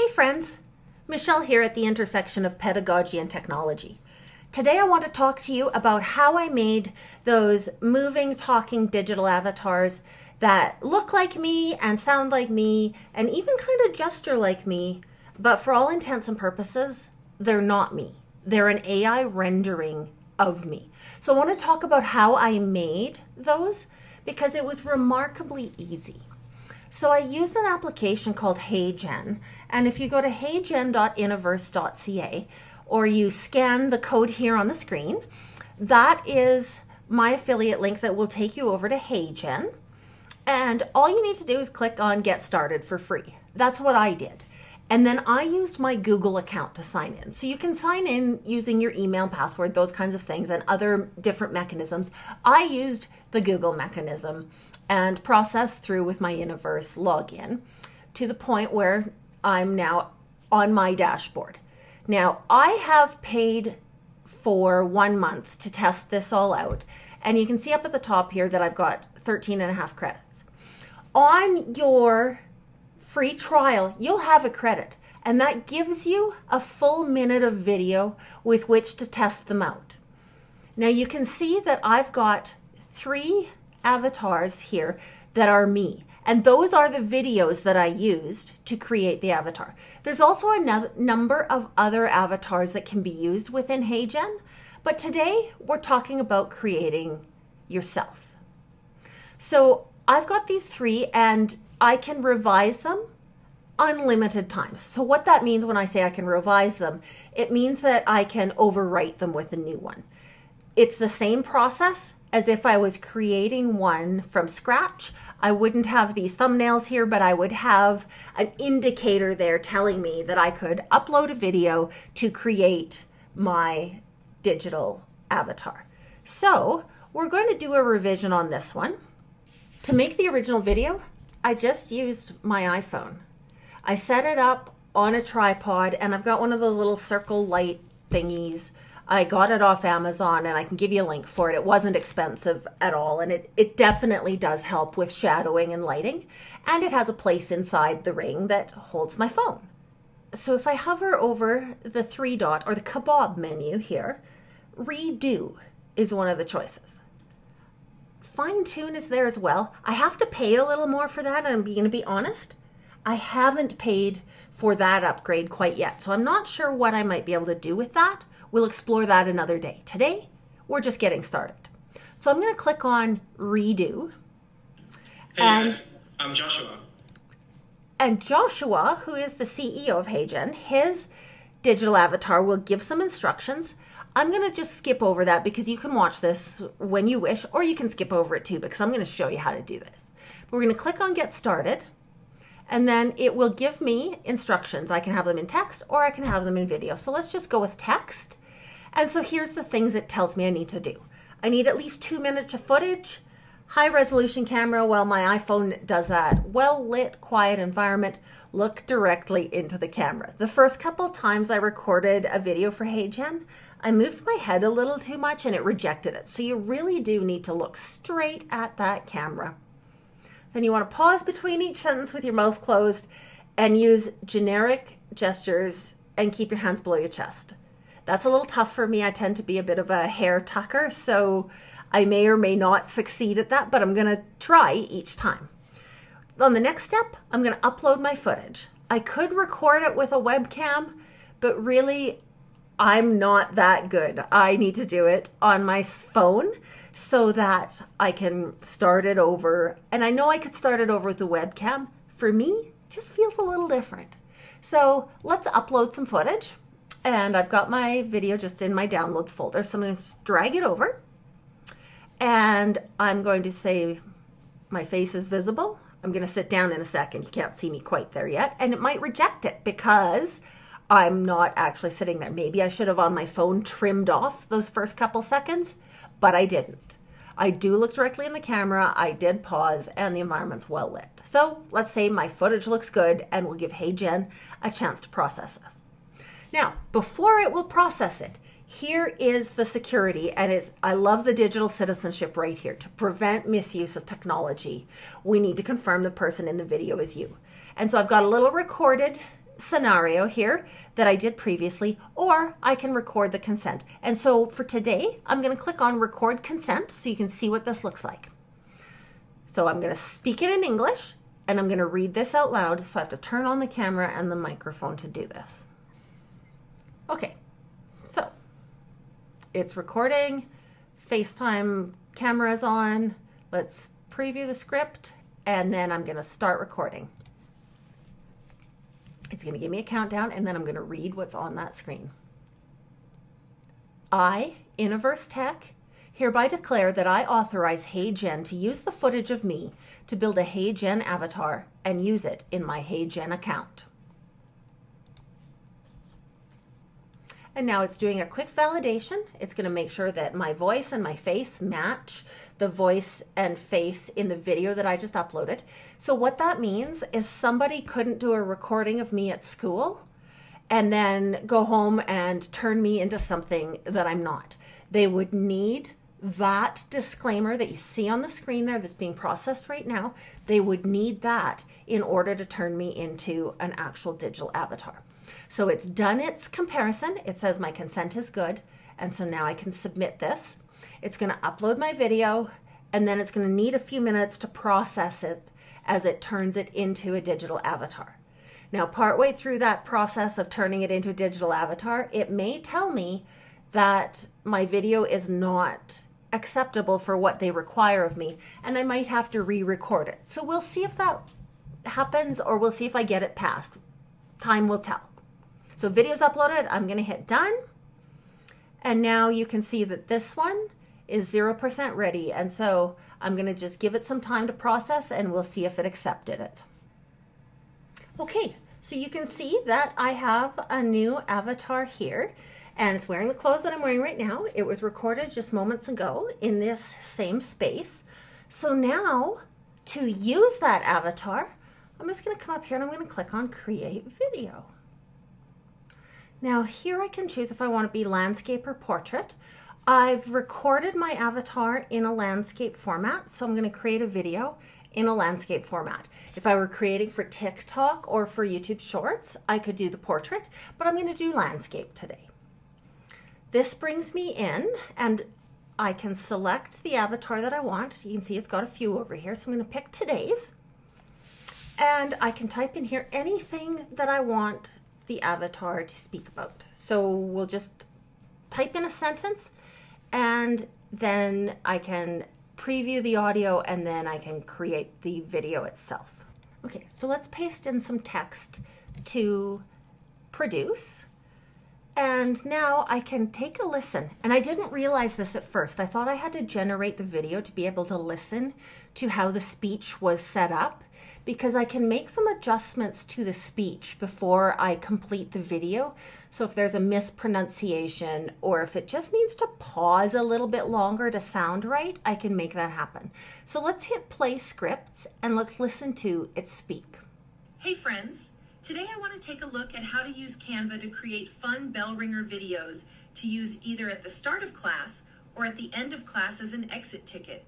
Hey friends, Michelle here at the intersection of pedagogy and technology. Today I want to talk to you about how I made those moving, talking digital avatars that look like me and sound like me and even kind of gesture like me, but for all intents and purposes, they're not me. They're an AI rendering of me. So I want to talk about how I made those because it was remarkably easy. So I used an application called HeyGen, and if you go to heygen.innoverse.ca or you scan the code here on the screen, that is my affiliate link that will take you over to HeyGen. And all you need to do is click on Get Started for free. That's what I did. And then I used my Google account to sign in. So you can sign in using your email and password, those kinds of things, and other different mechanisms. I used the Google mechanism and processed through with my Innoverse login to the point where I'm now on my dashboard. Now, I have paid for 1 month to test this all out. And you can see up at the top here that I've got 13.5 credits. On your free trial, you'll have a credit, and that gives you a full minute of video with which to test them out. Now you can see that I've got 3 avatars here that are me, and those are the videos that I used to create the avatar. There's also a number of other avatars that can be used within HeyGen, but today we're talking about creating yourself. So I've got these 3 and I can revise them unlimited times. So what that means when I say I can revise them, it means that I can overwrite them with a new one. It's the same process as if I was creating one from scratch. I wouldn't have these thumbnails here, but I would have an indicator there telling me that I could upload a video to create my digital avatar. So we're going to do a revision on this one. To make the original video, I just used my iPhone. I set it up on a tripod, and I've got one of those little circle light thingies. I got it off Amazon, and I can give you a link for it. It wasn't expensive at all, and it definitely does help with shadowing and lighting, and it has a place inside the ring that holds my phone. So if I hover over the 3 dot or the kebab menu here, redo is one of the choices. Fine tune is there as well. I have to pay a little more for that, and I'm going to be honest, I haven't paid for that upgrade quite yet. So I'm not sure what I might be able to do with that. We'll explore that another day. Today, we're just getting started. So I'm going to click on redo. Hey guys, I'm Joshua. And Joshua, who is the CEO of HeyGen, his digital avatar will give some instructions. I'm going to just skip over that because you can watch this when you wish, or you can skip over it too because I'm going to show you how to do this. We're going to click on Get Started, and then it will give me instructions. I can have them in text or I can have them in video. So let's just go with text. And so here's the things it tells me I need to do. I need at least 2 minutes of footage, high resolution camera. Well, my iPhone does that. Well lit, quiet environment. Look directly into the camera. The first couple times I recorded a video for HeyGen, I moved my head a little too much and it rejected it. So you really do need to look straight at that camera. Then you want to pause between each sentence with your mouth closed and use generic gestures and keep your hands below your chest. That's a little tough for me. I tend to be a bit of a hair tucker, so I may or may not succeed at that, but I'm going to try each time. On the next step, I'm going to upload my footage. I could record it with a webcam, but really I'm not that good. I need to do it on my phone so that I can start it over. And I know I could start it over with the webcam. For me, it just feels a little different. So let's upload some footage. And I've got my video just in my downloads folder. So I'm going to drag it over. And I'm going to say my face is visible. I'm going to sit down in a second. You can't see me quite there yet. And it might reject it because I'm not actually sitting there. Maybe I should have on my phone trimmed off those first couple seconds, but I didn't. I do look directly in the camera. I did pause and the environment's well lit. So let's say my footage looks good and we'll give HeyGen a chance to process this. Now, before it will process it, here is the security, and I love the digital citizenship right here. To prevent misuse of technology, we need to confirm the person in the video is you. And so I've got a little recorded scenario here that I did previously, or I can record the consent. And so for today, I'm going to click on record consent so you can see what this looks like. So I'm going to speak it in English and I'm going to read this out loud. So I have to turn on the camera and the microphone to do this. Okay, so it's recording, FaceTime camera is on. Let's preview the script and then I'm going to start recording. It's going to give me a countdown and then I'm going to read what's on that screen. I, Innoverse Tech, hereby declare that I authorize HeyGen to use the footage of me to build a HeyGen avatar and use it in my HeyGen account. And now it's doing a quick validation. It's going to make sure that my voice and my face match the voice and face in the video that I just uploaded. So what that means is somebody couldn't do a recording of me at school and then go home and turn me into something that I'm not. They would need that disclaimer that you see on the screen there that's being processed right now. They would need that in order to turn me into an actual digital avatar. So it's done its comparison. It says my consent is good. And so now I can submit this. It's going to upload my video and then it's going to need a few minutes to process it as it turns it into a digital avatar. Now, partway through that process of turning it into a digital avatar, it may tell me that my video is not acceptable for what they require of me, and I might have to re-record it. So we'll see if that happens, or we'll see if I get it passed. Time will tell. So video's uploaded, I'm going to hit done, and now you can see that this one is 0% ready, and so I'm going to just give it some time to process, and we'll see if it accepted it. Okay, so you can see that I have a new avatar here, and it's wearing the clothes that I'm wearing right now. It was recorded just moments ago in this same space. So now, to use that avatar, I'm just going to come up here and I'm going to click on Create Video. Now here I can choose if I want to be landscape or portrait. I've recorded my avatar in a landscape format, so I'm going to create a video in a landscape format. If I were creating for TikTok or for YouTube Shorts, I could do the portrait, but I'm going to do landscape today. This brings me in and I can select the avatar that I want. You can see it's got a few over here, so I'm going to pick today's. And I can type in here anything that I want the avatar to speak about. So we'll just type in a sentence and then I can preview the audio and then I can create the video itself. Okay, so let's paste in some text to produce. And now I can take a listen. And I didn't realize this at first. I thought I had to generate the video to be able to listen to how the speech was set up, because I can make some adjustments to the speech before I complete the video. So if there's a mispronunciation or if it just needs to pause a little bit longer to sound right, I can make that happen. So let's hit play scripts and let's listen to it speak. Hey friends, today I want to take a look at how to use Canva to create fun bell ringer videos to use either at the start of class or at the end of class as an exit ticket.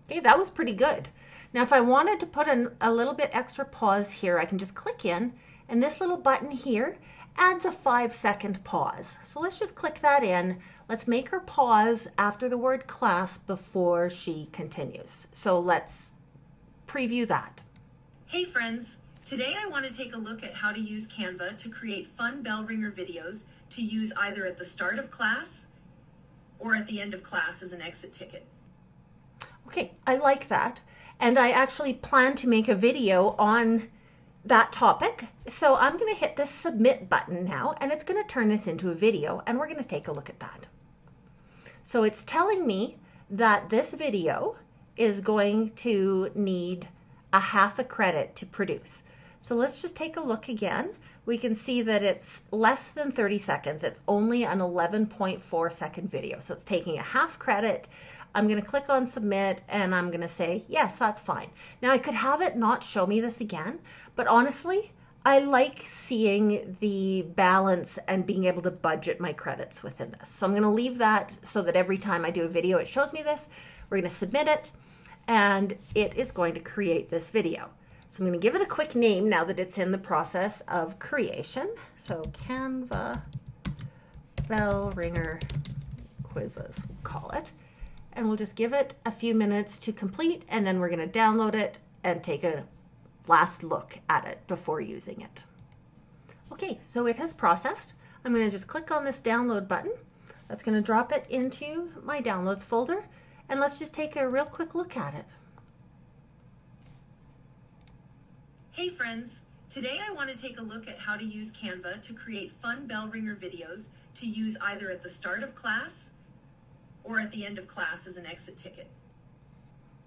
Okay, that was pretty good. Now, if I wanted to put a little bit extra pause here, I can just click in, and this little button here adds a 5-second pause. So let's just click that in. Let's make her pause after the word class before she continues. So let's preview that. Hey friends, today I want to take a look at how to use Canva to create fun bell ringer videos to use either at the start of class or at the end of class as an exit ticket. Okay, I like that. And I actually plan to make a video on that topic. So I'm going to hit this submit button now, and it's going to turn this into a video, and we're going to take a look at that. So it's telling me that this video is going to need a half a credit to produce. So let's just take a look again. We can see that it's less than 30 seconds. It's only an 11.4 second video. So it's taking a half credit. I'm going to click on submit and I'm going to say, yes, that's fine. Now I could have it not show me this again, but honestly, I like seeing the balance and being able to budget my credits within this. So I'm going to leave that so that every time I do a video, it shows me this. We're going to submit it and it is going to create this video. So I'm going to give it a quick name now that it's in the process of creation. So Canva bell ringer quizzes, we'll call it. And we'll just give it a few minutes to complete, and then we're going to download it and take a last look at it before using it. Okay, so it has processed. I'm going to just click on this download button. That's going to drop it into my downloads folder, and let's just take a real quick look at it. Hey friends, today I want to take a look at how to use Canva to create fun bell ringer videos to use either at the start of class or at the end of class as an exit ticket.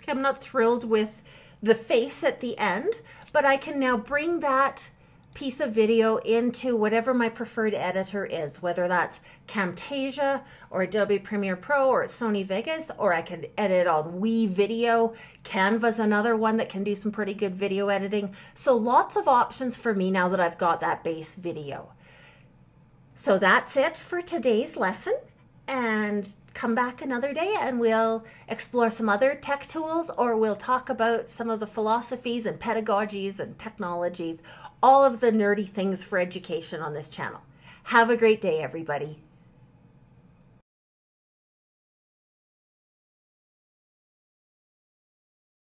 Okay, I'm not thrilled with the face at the end, but I can now bring that piece of video into whatever my preferred editor is, whether that's Camtasia or Adobe Premiere Pro or Sony Vegas, or I can edit on WeVideo. Canva's another one that can do some pretty good video editing. So lots of options for me now that I've got that base video. So that's it for today's lesson, and come back another day and we'll explore some other tech tools, or we'll talk about some of the philosophies and pedagogies and technologies, all of the nerdy things for education on this channel. Have a great day, everybody.